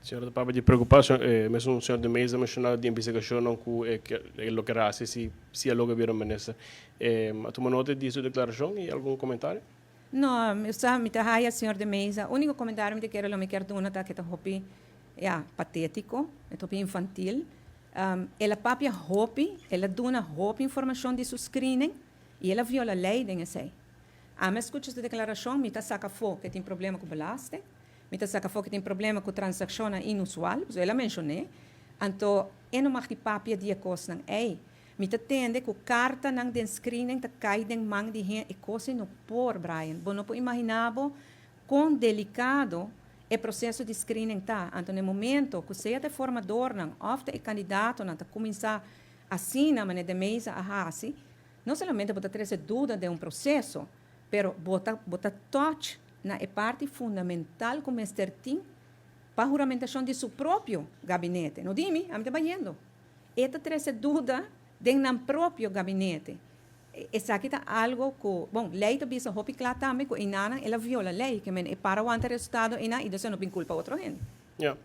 Senhora, para de preocupação, mesmo o senhor de mesa mencionou de investigação não que lo que era se é logo viram menessa. Toma nota de sua declaração e algum comentário? Não, eu só me tahaya, senhor de mesa. O único comentário que quero me quero dar que está hopi, patético, é hopi infantil. Ela papia hopi, ela dona hopi informação de seu screening e ela viola a lei de sei. Me escuta esta declaração, me tá saca fo que tem problema com balaste, me tá saca fo que tem problema com transação inusual, ela mencionou. Então, eu não mag die papia die kos nang ei. Me tá tende que carta nang den screening tá cai den mang di hen e coisa no por Brian. Bom, não pode imaginar quão delicado é o processo de screening tá. Então, no momento que você é formador nang, ofta é candidato nang tá começar assim na maneira de mesa a assim, não somente bota trazer dúvida de processo, pero bota touch na parte fundamental como este tem para a juramentação de seu próprio gabinete. Não dime, a mim está banhando. Esta traz dúvida dentro do próprio gabinete. Essa aqui está algo que, bom, lei também se hopi claro também que inana ela viola a lei, que é para o resultado e não, e isso não tem culpa outro gente. Yeah.